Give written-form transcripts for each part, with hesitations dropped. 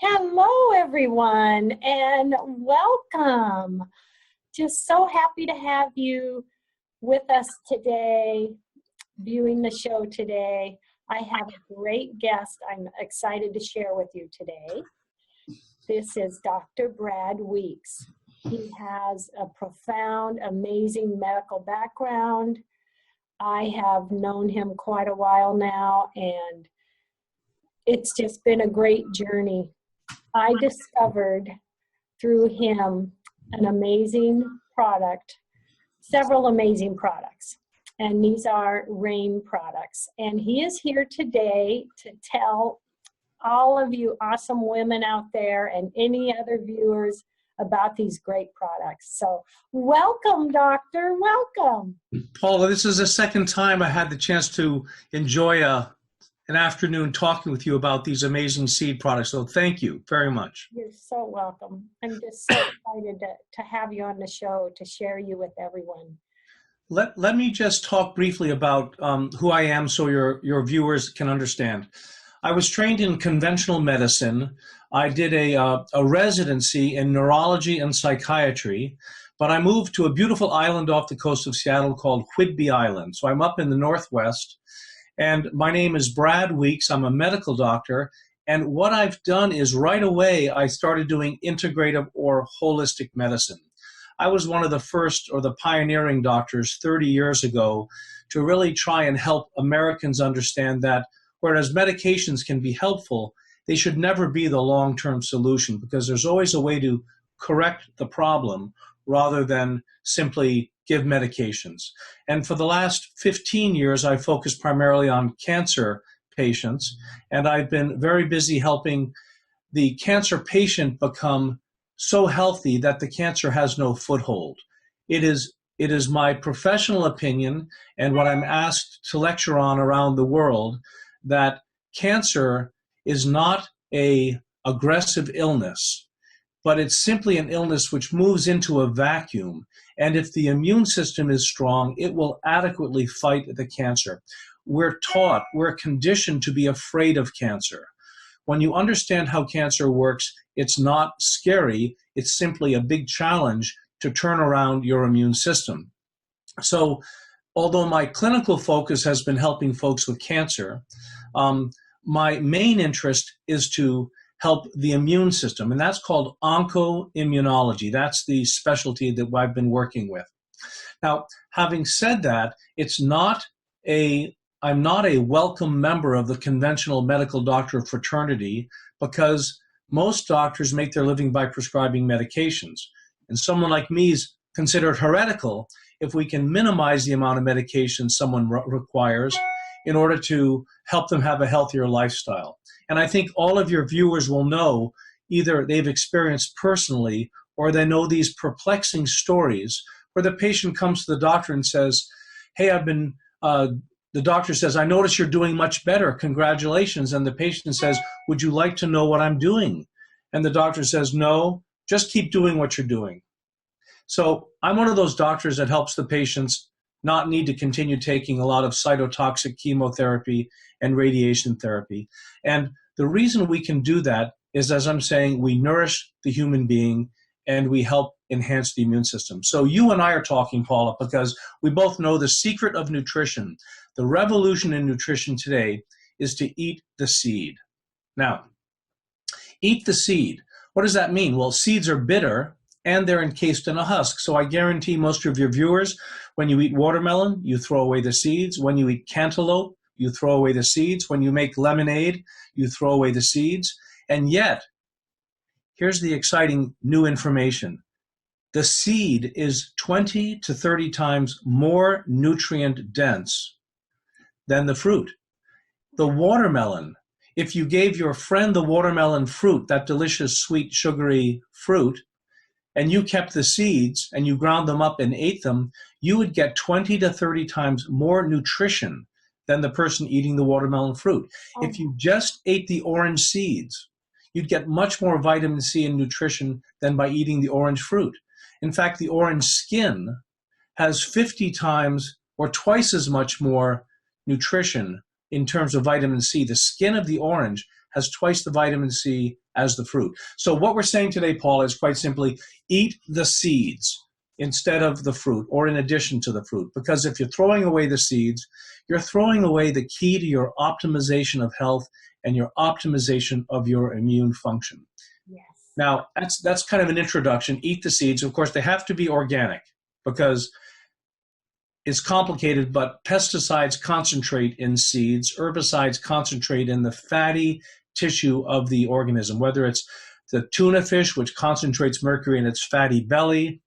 Hello, everyone, and welcome. Just so happy to have you with us today, viewing the show today. I have a great guest I'm excited to share with you today. This is Dr. Brad Weeks. He has a profound, amazing medical background. I have known him quite a while now, and it's just been a great journey. I discovered through him an amazing product, several amazing products, and these are RAIN products. And he is here today to tell all of you awesome women out there and any other viewers about these great products. So welcome, doctor, welcome. Paula, this is the second time I had the chance to enjoy an afternoon talking with you about these amazing seed products. So thank you very much. You're so welcome. I'm just so excited to have you on the show to share you with everyone. Let me just talk briefly about who I am so your viewers can understand. I was trained in conventional medicine. I did a residency in neurology and psychiatry, but I moved to a beautiful island off the coast of Seattle called Whidbey Island. So I'm up in the Northwest. And my name is Brad Weeks. I'm a medical doctor. And what I've done is right away, I started doing integrative or holistic medicine. I was one of the first or the pioneering doctors 30 years ago to really try and help Americans understand that whereas medications can be helpful, they should never be the long-term solution because there's always a way to correct the problem rather than simply give medications. And for the last 15 years, I focused primarily on cancer patients, and I've been very busy helping the cancer patient become so healthy that the cancer has no foothold. It is my professional opinion and what I'm asked to lecture on around the world that cancer is not an aggressive illness, but it's simply an illness which moves into a vacuum. And if the immune system is strong, it will adequately fight the cancer. We're conditioned to be afraid of cancer. When you understand how cancer works, it's not scary. It's simply a big challenge to turn around your immune system. So although my clinical focus has been helping folks with cancer, my main interest is to help the immune system, and that's called oncoimmunology. That's the specialty that I've been working with. Now, having said that, I'm not a welcome member of the conventional medical doctor fraternity because most doctors make their living by prescribing medications. And someone like me is considered heretical if we can minimize the amount of medication someone requires in order to help them have a healthier lifestyle. And I think all of your viewers will know either they've experienced personally or they know these perplexing stories where the patient comes to the doctor and says, hey, the doctor says, I notice you're doing much better. Congratulations. And the patient says, would you like to know what I'm doing? And the doctor says, no, just keep doing what you're doing. So I'm one of those doctors that helps the patients not need to continue taking a lot of cytotoxic chemotherapy and radiation therapy. And the reason we can do that is, as I'm saying, we nourish the human being and we help enhance the immune system. So you and I are talking, Paula, because we both know the secret of nutrition. The revolution in nutrition today is to eat the seed. Now, eat the seed. What does that mean? Well, seeds are bitter and they're encased in a husk. So I guarantee most of your viewers, when you eat watermelon, you throw away the seeds. When you eat cantaloupe, you throw away the seeds. When you make lemonade, you throw away the seeds. And yet, here's the exciting new information. The seed is 20 to 30 times more nutrient dense than the fruit. The watermelon, if you gave your friend the watermelon fruit, that delicious, sweet, sugary fruit, and you kept the seeds and you ground them up and ate them, you would get 20 to 30 times more nutrition than the person eating the watermelon fruit. Oh. If you just ate the orange seeds, you'd get much more vitamin C and nutrition than by eating the orange fruit. In fact, the orange skin has 50 times or twice as much more nutrition in terms of vitamin C. The skin of the orange has twice the vitamin C as the fruit. So what we're saying today, Paula, is quite simply eat the seeds instead of the fruit, or in addition to the fruit. Because if you're throwing away the seeds, you're throwing away the key to your optimization of health and your optimization of your immune function. Yes. Now, that's kind of an introduction. Eat the seeds. Of course, they have to be organic because it's complicated, but pesticides concentrate in seeds. Herbicides concentrate in the fatty tissue of the organism, whether it's the tuna fish, which concentrates mercury in its fatty belly,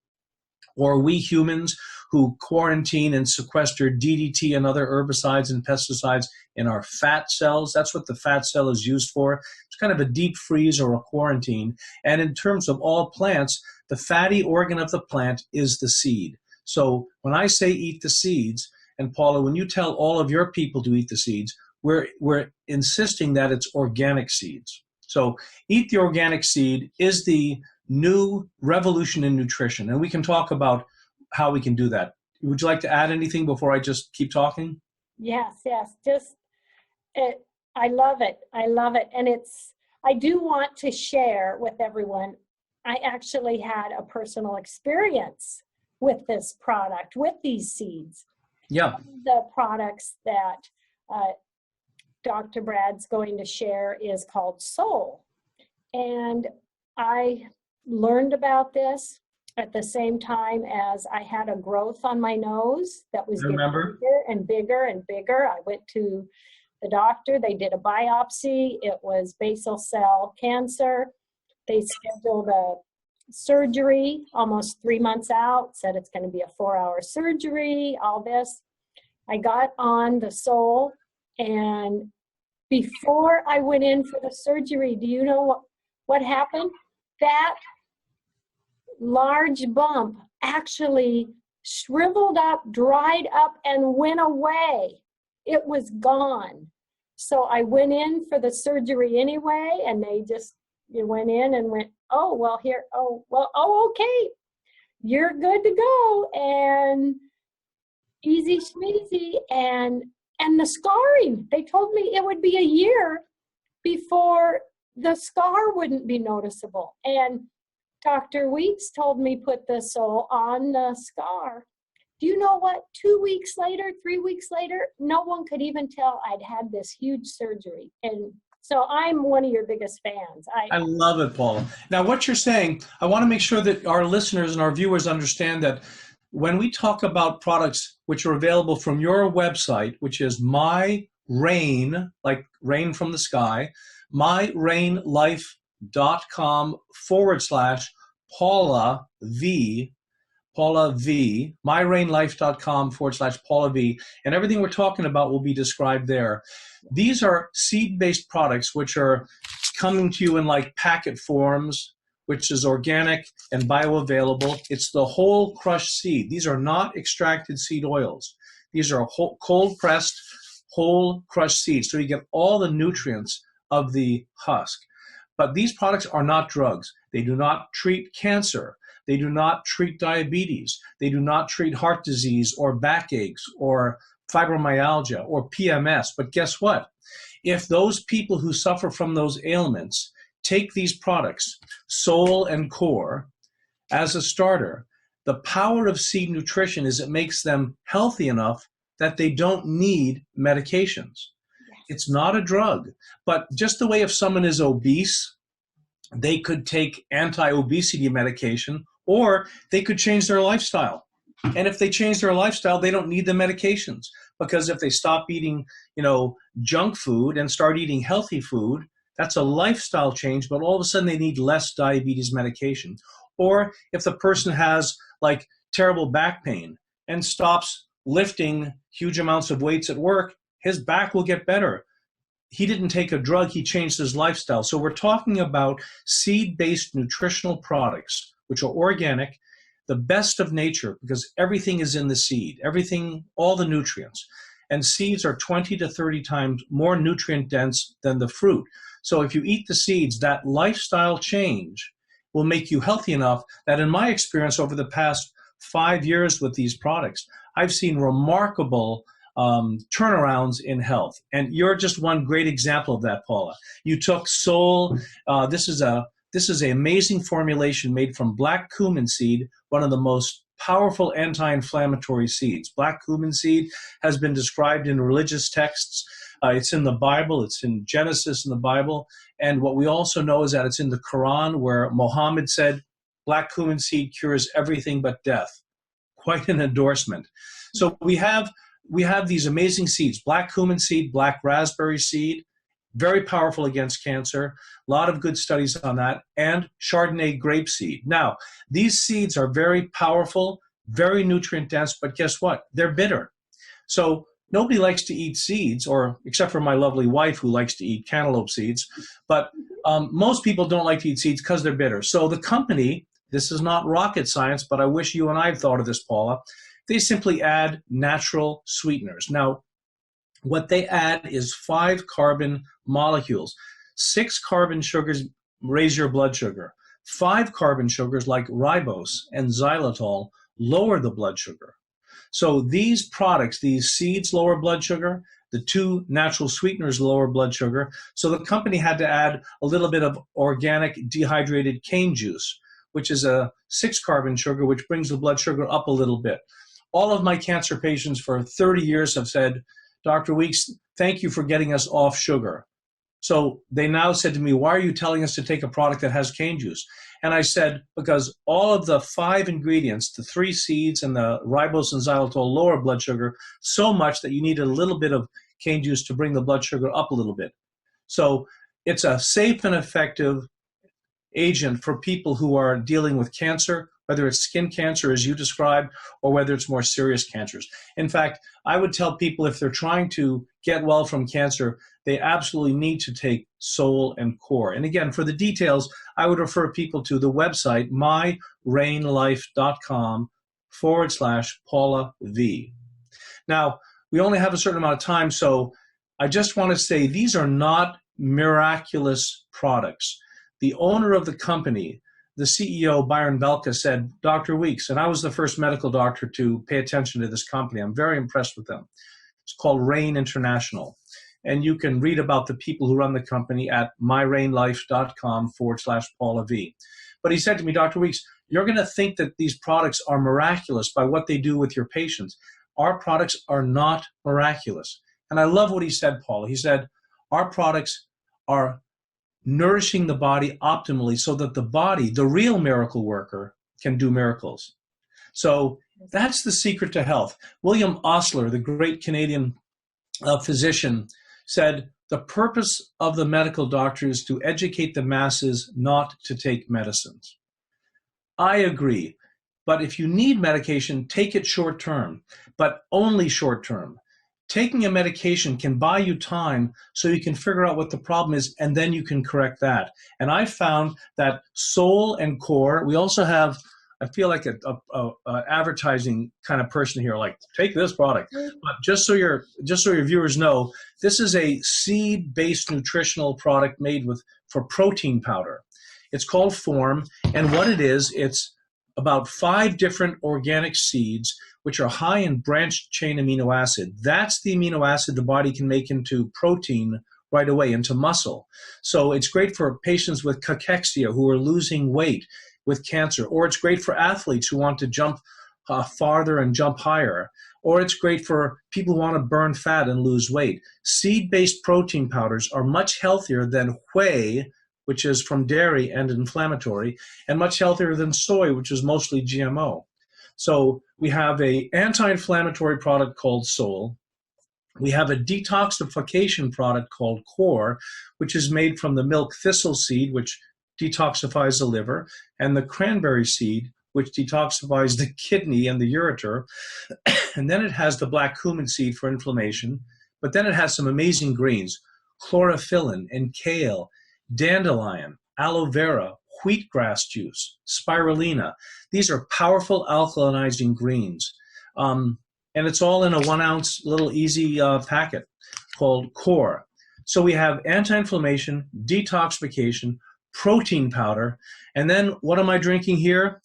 or we humans who quarantine and sequester DDT and other herbicides and pesticides in our fat cells. That's what the fat cell is used for. It's kind of a deep freeze or a quarantine. And in terms of all plants, the fatty organ of the plant is the seed. So when I say eat the seeds, and Paula, when you tell all of your people to eat the seeds, we're insisting that it's organic seeds. So eat the organic seed is the new revolution in nutrition. And we can talk about how we can do that. Would you like to add anything before I just keep talking? Yes. I love it. And I do want to share with everyone, I actually had a personal experience with this product, with these seeds. Yeah. The products that Dr. Brad's going to share is called Soul. And I learned about this at the same time as I had a growth on my nose that was getting bigger and bigger and bigger. I went to the doctor. They did a biopsy. It was basal cell cancer. They scheduled a surgery almost 3 months out, said it's going to be a 4-hour surgery, all this. I got on the Soul, and before I went in for the surgery, do you know what happened? That large bump actually shriveled up, dried up, and went away. It was gone. So I went in for the surgery anyway, and they just went in and went, okay, you're good to go, and easy schmeezy, and the scarring. They told me it would be a year before the scar wouldn't be noticeable. And Dr. Weeks told me put the Soul on the scar. Do you know what? 2 weeks later, 3 weeks later, no one could even tell I'd had this huge surgery. And so I'm one of your biggest fans. I love it, Paula. Now, what you're saying, I want to make sure that our listeners and our viewers understand that when we talk about products which are available from your website, which is My Rain, like rain from the sky, myrainlife.com/Paula V, myrainlife.com/Paula V, and everything we're talking about will be described there. These are seed-based products which are coming to you in like packet forms, which is organic and bioavailable. It's the whole crushed seed. These are not extracted seed oils. These are cold-pressed, whole crushed seeds. So you get all the nutrients of the husk. But these products are not drugs. They do not treat cancer. They do not treat diabetes. They do not treat heart disease or backaches or fibromyalgia or PMS. But guess what? If those people who suffer from those ailments take these products, Soul and Core, as a starter, the power of seed nutrition is it makes them healthy enough that they don't need medications. It's not a drug, but just the way if someone is obese, they could take anti-obesity medication, or they could change their lifestyle. And if they change their lifestyle, they don't need the medications, because if they stop eating, junk food and start eating healthy food, that's a lifestyle change, but all of a sudden they need less diabetes medication. Or if the person has like terrible back pain and stops lifting huge amounts of weights at work, his back will get better. He didn't take a drug, he changed his lifestyle. So we're talking about seed-based nutritional products, which are organic, the best of nature, because everything is in the seed, everything, all the nutrients. And seeds are 20 to 30 times more nutrient dense than the fruit. So if you eat the seeds, that lifestyle change will make you healthy enough that, in my experience over the past 5 years with these products, I've seen remarkable turnarounds in health. And you're just one great example of that, Paula. You took Soul. This is an amazing formulation made from black cumin seed, one of the most powerful anti-inflammatory seeds. Black cumin seed has been described in religious texts. It's in the Bible. It's in Genesis in the Bible. And what we also know is that it's in the Quran, where Muhammad said, black cumin seed cures everything but death. Quite an endorsement. So we have these amazing seeds: black cumin seed, black raspberry seed, very powerful against cancer. A lot of good studies on that, and Chardonnay grape seed. Now, these seeds are very powerful, very nutrient dense, but guess what? They're bitter. So nobody likes to eat seeds, or except for my lovely wife who likes to eat cantaloupe seeds. But most people don't like to eat seeds because they're bitter. So the company, this is not rocket science, but I wish you and I had thought of this, Paula. They simply add natural sweeteners. Now, what they add is 5 carbon molecules. 6 carbon sugars raise your blood sugar. 5 carbon sugars like ribose and xylitol lower the blood sugar. So these products, these seeds lower blood sugar, the 2 natural sweeteners lower blood sugar. So the company had to add a little bit of organic dehydrated cane juice, which is a 6 carbon sugar, which brings the blood sugar up a little bit. All of my cancer patients for 30 years have said, Dr. Weeks, thank you for getting us off sugar. So they now said to me, why are you telling us to take a product that has cane juice? And I said, because all of the 5 ingredients, the 3 seeds and the ribose and xylitol lower blood sugar so much that you need a little bit of cane juice to bring the blood sugar up a little bit. So it's a safe and effective agent for people who are dealing with cancer, whether it's skin cancer, as you described, or whether it's more serious cancers. In fact, I would tell people if they're trying to get well from cancer, they absolutely need to take Soul and Core. And again, for the details, I would refer people to the website, myrainlife.com/Paula V. Now, we only have a certain amount of time, so I just want to say these are not miraculous products. The owner of the company, the CEO, Byron Belka, said, Dr. Weeks, and I was the first medical doctor to pay attention to this company. I'm very impressed with them. It's called Rain International. And you can read about the people who run the company at myrainlife.com/Paula V. But he said to me, Dr. Weeks, you're going to think that these products are miraculous by what they do with your patients. Our products are not miraculous. And I love what he said, Paula. He said, our products are nourishing the body optimally so that the body, the real miracle worker, can do miracles. So that's the secret to health. William Osler, the great Canadian physician, said, the purpose of the medical doctor is to educate the masses, not to take medicines. I agree. But if you need medication, take it short term, but only short term. Taking a medication can buy you time so you can figure out what the problem is, and then you can correct that. And I found that Soul and Core, we also have, I feel like a advertising kind of person here, like, take this product. But just so your viewers know, this is a seed-based nutritional product made for protein powder. It's called Form, and what it is, it's about 5 different organic seeds which are high in branched chain amino acid. That's the amino acid the body can make into protein right away, into muscle. So it's great for patients with cachexia who are losing weight with cancer, or it's great for athletes who want to jump farther and jump higher, or it's great for people who want to burn fat and lose weight. Seed-based protein powders are much healthier than whey, which is from dairy and inflammatory, and much healthier than soy, which is mostly GMO. So we have an anti-inflammatory product called Soul. We have a detoxification product called Core, which is made from the milk thistle seed, which detoxifies the liver, and the cranberry seed, which detoxifies the kidney and the ureter. And then it has the black cumin seed for inflammation. But then it has some amazing greens, chlorophyllin and kale, dandelion, aloe vera, wheatgrass juice, spirulina. These are powerful alkalinizing greens. And it's all in a 1-ounce little easy packet called Core. So we have anti-inflammation, detoxification, protein powder, and then what am I drinking here?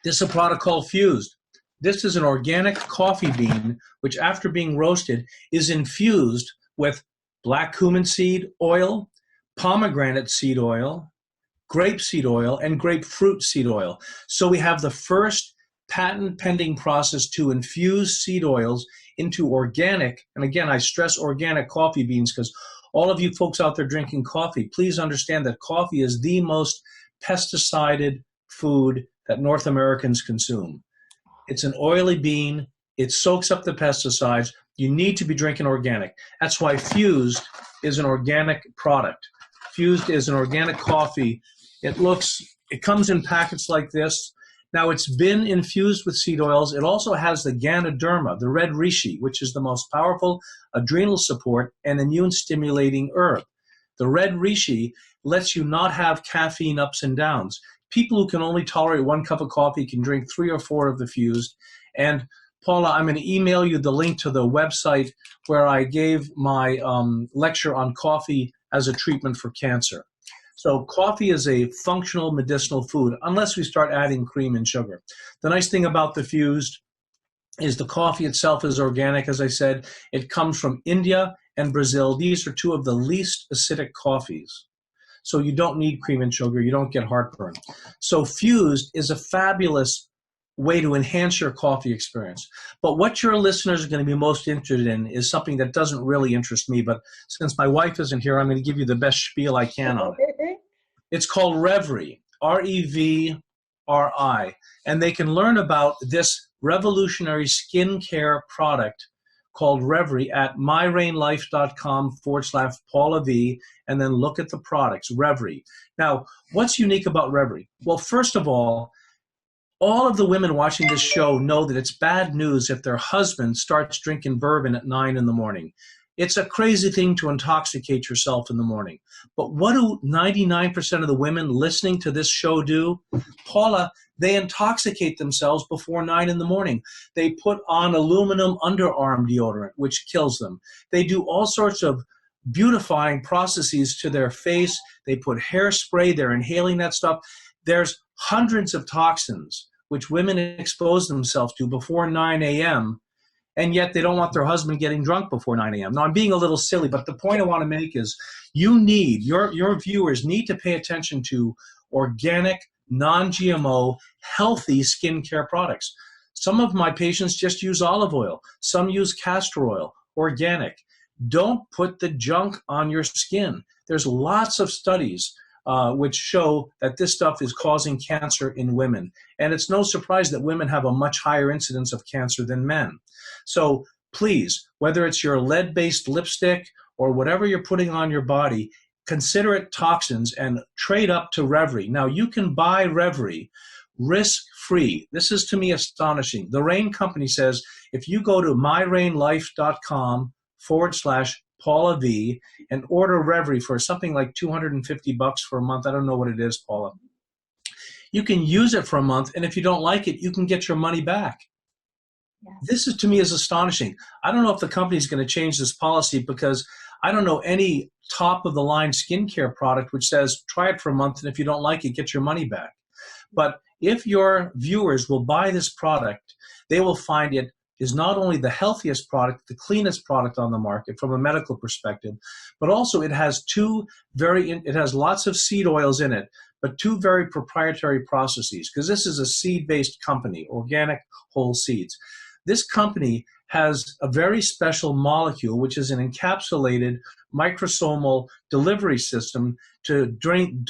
This is a product called Fused. This is an organic coffee bean, which after being roasted is infused with black cumin seed oil, pomegranate seed oil, grapeseed oil, and grapefruit seed oil. So we have the first patent pending process to infuse seed oils into organic, and again, I stress organic coffee beans because all of you folks out there drinking coffee, please understand that coffee is the most pesticided food that North Americans consume. It's an oily bean. It soaks up the pesticides. You need to be drinking organic. That's why Fused is an organic product. Fused is an organic coffee. It comes in packets like this. Now, it's been infused with seed oils. It also has the Ganoderma, the red reishi, which is the most powerful adrenal support and immune-stimulating herb. The red reishi lets you not have caffeine ups and downs. People who can only tolerate 1 cup of coffee can drink 3 or 4 of the Fused. And Paula, I'm going to email you the link to the website where I gave my lecture on coffee as a treatment for cancer. So coffee is a functional medicinal food, unless we start adding cream and sugar. The nice thing about the Fused is the coffee itself is organic, as I said. It comes from India and Brazil. These are 2 of the least acidic coffees. So you don't need cream and sugar. You don't get heartburn. So Fused is a fabulous way to enhance your coffee experience. But what your listeners are going to be most interested in is something that doesn't really interest me. But since my wife isn't here, I'm going to give you the best spiel I can on it. It's called Revry, Revri. And they can learn about this revolutionary skincare product called Revry at myrainlife.com/Paula V, and then look at the products, Revry. Now, what's unique about Revry? Well, first of all of the women watching this show know that it's bad news if their husband starts drinking bourbon at 9 in the morning. It's a crazy thing to intoxicate yourself in the morning. But what do 99% of the women listening to this show do? Paula, they intoxicate themselves before 9 in the morning. They put on aluminum underarm deodorant, which kills them. They do all sorts of beautifying processes to their face. They put hairspray. They're inhaling that stuff. There's hundreds of toxins which women expose themselves to before 9 a.m., and yet they don't want their husband getting drunk before 9 a.m. Now, I'm being a little silly, but the point I want to make is your viewers need to pay attention to organic, non-GMO, healthy skincare products. Some of my patients just use olive oil. Some use castor oil, organic. Don't put the junk on your skin. There's lots of studies which show that this stuff is causing cancer in women. And it's no surprise that women have a much higher incidence of cancer than men. So please, whether it's your lead-based lipstick or whatever you're putting on your body, consider it toxins and trade up to Revry. Now, you can buy Revry risk-free. This is, to me, astonishing. The Rain Company says if you go to myrainlife.com/Paula V and order Revry for something like $250 for a month. I don't know what it is, Paula. You can use it for a month, and if you don't like it, you can get your money back. Yes. This is, to me, is astonishing. I don't know if the company is going to change this policy because I don't know any top-of-the-line skincare product which says try it for a month, and if you don't like it, get your money back. But if your viewers will buy this product, they will find it is not only the healthiest product, the cleanest product on the market from a medical perspective, but also it has it has lots of seed oils in it, but 2 very proprietary processes, because this is a seed-based company, organic whole seeds. This company has a very special molecule, which is an encapsulated microsomal delivery system to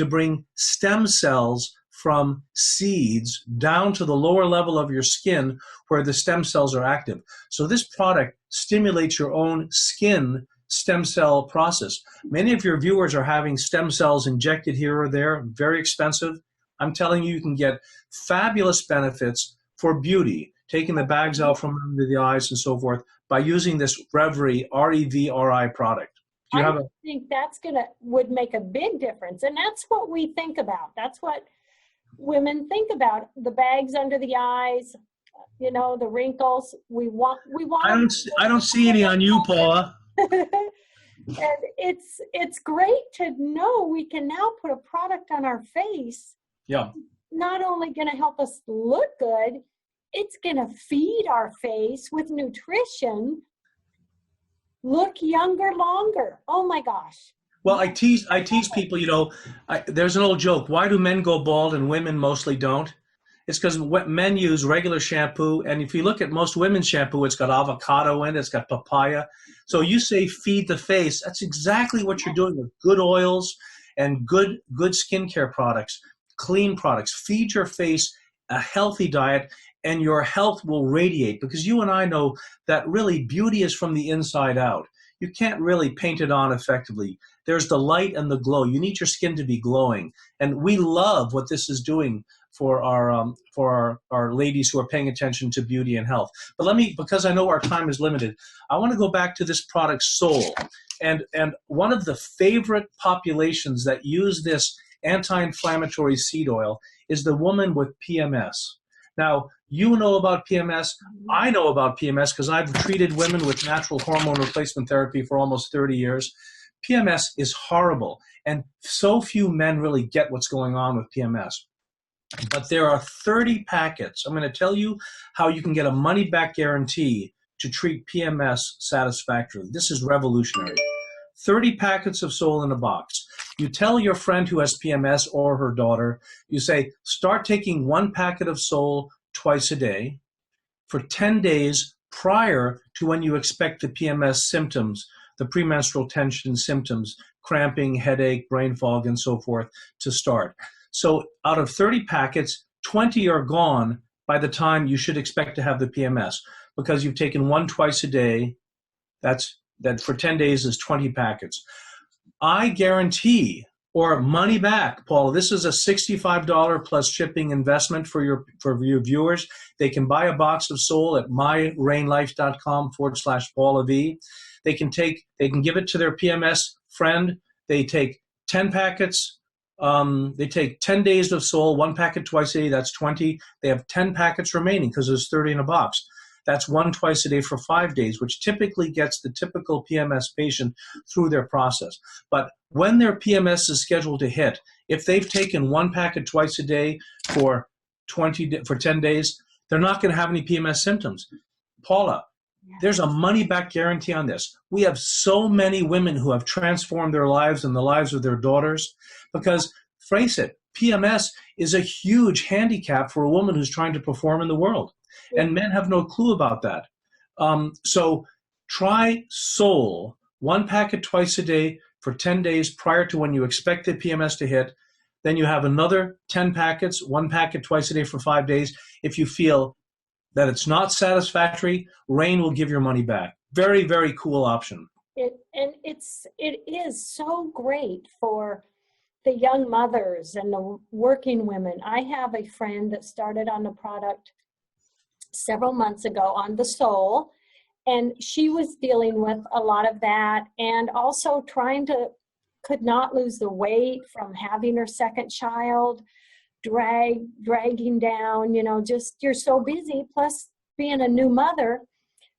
bring stem cells from seeds down to the lower level of your skin where the stem cells are active. So this product stimulates your own skin stem cell process. Many of your viewers are having stem cells injected here or there, very expensive. I'm telling you, you can get fabulous benefits for beauty, taking the bags out from under the eyes and so forth by using this Revry, Revri product. I think that's would make a big difference. And that's what we think about. That's what women think about, the bags under the eyes, the wrinkles. We want. I don't see any on you, Paula. And it's great to know we can now put a product on our face. Yeah. Not only going to help us look good, it's going to feed our face with nutrition, look younger longer. Oh my gosh. Well, I tease people, there's an old joke. Why do men go bald and women mostly don't? It's because men use regular shampoo, and if you look at most women's shampoo, it's got avocado in it, it's got papaya. So you say feed the face. That's exactly what you're doing with good oils and good skincare products, clean products. Feed your face a healthy diet, and your health will radiate, because you and I know that really beauty is from the inside out. You can't really paint it on effectively. There's the light and the glow. You need your skin to be glowing. And we love what this is doing for our ladies who are paying attention to beauty and health. But because I know our time is limited, I want to go back to this product, Soul. And one of the favorite populations that use this anti-inflammatory seed oil is the woman with PMS. Now, you know about PMS. I know about PMS because I've treated women with natural hormone replacement therapy for almost 30 years. PMS is horrible, and so few men really get what's going on with PMS. But there are 30 packets. I'm going to tell you how you can get a money-back guarantee to treat PMS satisfactorily. This is revolutionary. 30 packets of Soul in a box. You tell your friend who has PMS or her daughter, you say, start taking 1 packet of Soul twice a day for 10 days prior to when you expect the PMS symptoms, the premenstrual tension symptoms, cramping, headache, brain fog, and so forth, to start. So out of 30 packets, 20 are gone by the time you should expect to have the PMS, because you've taken 1 twice a day. That for 10 days is 20 packets. I guarantee, or money back, Paula, this is a $65 plus shipping investment for your viewers. They can buy a box of Soul at myrainlife.com/Paula V. They can give it to their PMS friend. They take 10 packets. They take 10 days of Soul, 1 packet twice a day, that's 20. They have 10 packets remaining because there's 30 in a box. That's 1 twice a day for 5 days, which typically gets the typical PMS patient through their process. But when their PMS is scheduled to hit, if they've taken 1 packet twice a day for 10 days, they're not going to have any PMS symptoms. Paula, there's a money-back guarantee on this. We have so many women who have transformed their lives and the lives of their daughters because, face it, PMS is a huge handicap for a woman who's trying to perform in the world. And men have no clue about that. So try Soul, 1 packet twice a day for 10 days prior to when you expect the PMS to hit. Then you have another 10 packets, 1 packet twice a day for 5 days. If you feel that it's not satisfactory, Rain will give your money back. Very, very cool option. It is so great for the young mothers and the working women. I have a friend that started on the product several months ago on the Soul, and she was dealing with a lot of that, and also could not lose the weight from having her second child, dragging down, just you're so busy, plus being a new mother.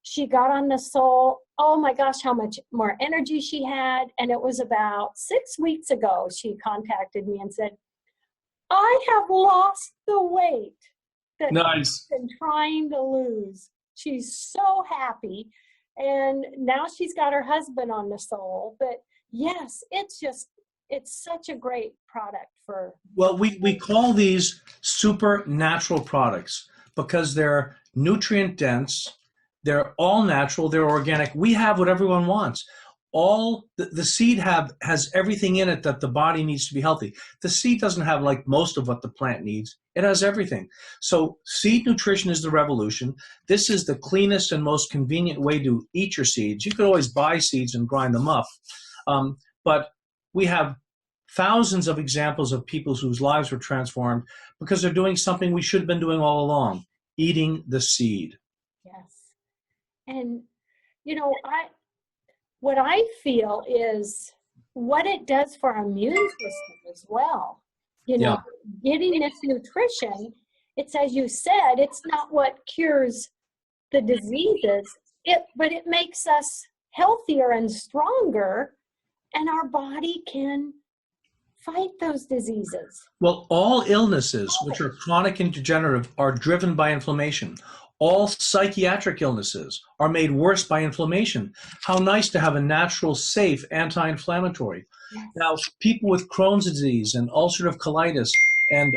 She got on the Soul. Oh my gosh, how much more energy she had. And it was about 6 weeks ago she contacted me and said, I have lost the weight that Nice. she's been trying to lose. She's so happy. And now she's got her husband on the Soul. But yes, it's such a great product for. Well, we call these supernatural products because they're nutrient dense. They're all natural. They're organic. We have what everyone wants. The seed has everything in it that the body needs to be healthy. The seed doesn't have like most of what the plant needs. It has everything. So seed nutrition is the revolution. This is the cleanest and most convenient way to eat your seeds. You could always buy seeds and grind them up. But we have thousands of examples of people whose lives were transformed because they're doing something we should have been doing all along, eating the seed. Yes. And, what I feel is what it does for our immune system as well. Getting this nutrition, it's, as you said, it's not what cures the diseases, but it makes us healthier and stronger, and our body can fight those diseases? Well, all illnesses, which are chronic and degenerative, are driven by inflammation. All psychiatric illnesses are made worse by inflammation. How nice to have a natural, safe anti-inflammatory. Yes. Now, people with Crohn's disease and ulcerative colitis and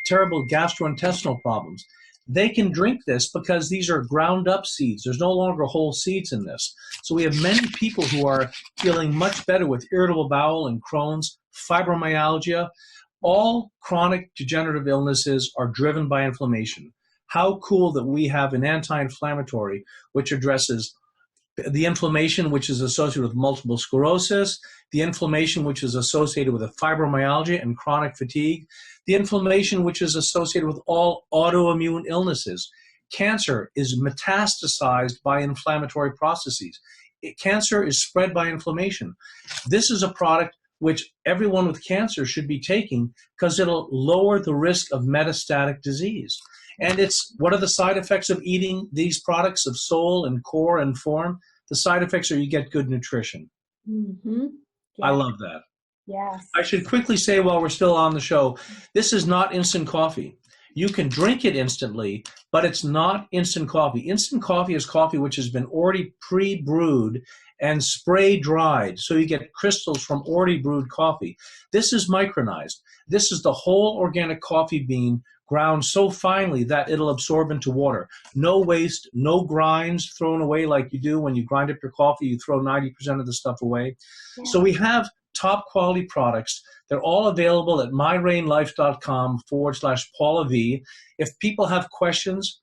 terrible gastrointestinal problems, they can drink this because these are ground up seeds. There's no longer whole seeds in this. So we have many people who are feeling much better with irritable bowel and Crohn's, fibromyalgia. All chronic degenerative illnesses are driven by inflammation. How cool that we have an anti-inflammatory which addresses the inflammation which is associated with multiple sclerosis, the inflammation which is associated with fibromyalgia and chronic fatigue, the inflammation which is associated with all autoimmune illnesses. Cancer is metastasized by inflammatory processes. Cancer is spread by inflammation. This is a product which everyone with cancer should be taking because it'll lower the risk of metastatic disease. And what are the side effects of eating these products of soul and core and form? The side effects are you get good nutrition. Mm-hmm. Yeah. I love that. Yes. I should quickly say while we're still on the show, this is not instant coffee. You can drink it instantly, but it's not instant coffee. Instant coffee is coffee which has been already pre-brewed and spray dried, so you get crystals from already brewed coffee. This is micronized. This is the whole organic coffee bean ground so finely that it'll absorb into water. No waste, no grinds thrown away like you do when you grind up your coffee, you throw 90% of the stuff away. Yeah. So we have top quality products. They're all available at myrainlife.com/Paula V. If people have questions,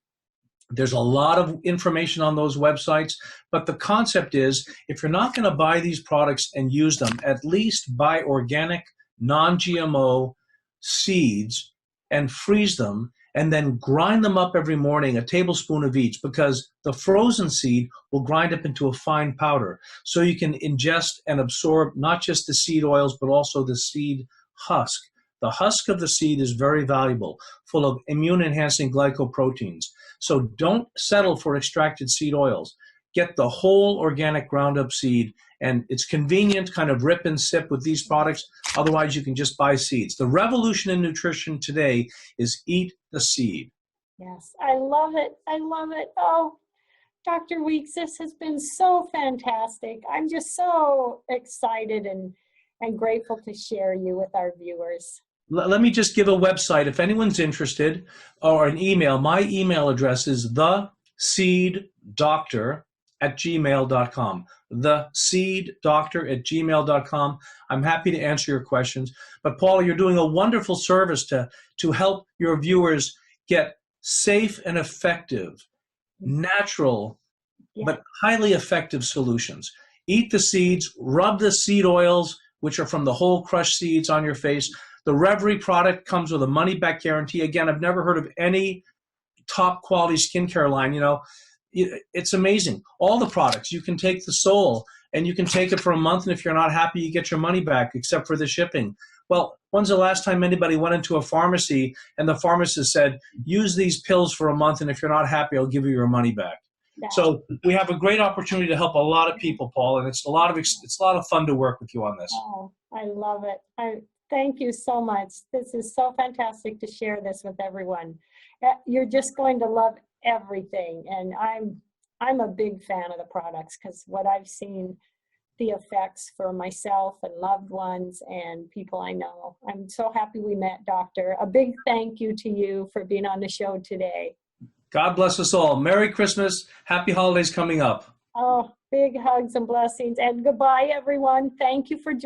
there's a lot of information on those websites, but the concept is if you're not going to buy these products and use them, at least buy organic, non-GMO seeds and freeze them and then grind them up every morning, a tablespoon of each, because the frozen seed will grind up into a fine powder. So you can ingest and absorb not just the seed oils, but also the seed husk. The husk of the seed is very valuable, full of immune-enhancing glycoproteins. So don't settle for extracted seed oils. Get the whole organic ground-up seed, and it's convenient, kind of rip and sip with these products. Otherwise, you can just buy seeds. The revolution in nutrition today is eat the seed. Yes, I love it. I love it. Oh, Dr. Weeks, this has been so fantastic. I'm just so excited and grateful to share you with our viewers. Let me just give a website if anyone's interested, or an email. My email address is theseeddoctor@gmail.com. theseeddoctor@gmail.com. I'm happy to answer your questions. But Paula, you're doing a wonderful service to help your viewers get safe and effective, natural, but highly effective solutions. Eat the seeds, rub the seed oils, which are from the whole crushed seeds, on your face. The Reverie product comes with a money-back guarantee. Again, I've never heard of any top-quality skincare line. You know, it's amazing. All the products, you can take the Soul, and you can take it for a month, and if you're not happy, you get your money back, except for the shipping. Well, when's the last time anybody went into a pharmacy and the pharmacist said, use these pills for a month, and if you're not happy, I'll give you your money back? Yeah. So we have a great opportunity to help a lot of people, Paul, and it's a lot of fun to work with you on this. Oh, I love it. Thank you so much. This is so fantastic to share this with everyone. You're just going to love everything, and I'm a big fan of the products because what I've seen, the effects for myself and loved ones and people I know. I'm so happy we met, Doctor. A big thank you to you for being on the show today. God bless us all. Merry Christmas. Happy holidays coming up. Oh, big hugs and blessings. And goodbye, everyone. Thank you for joining.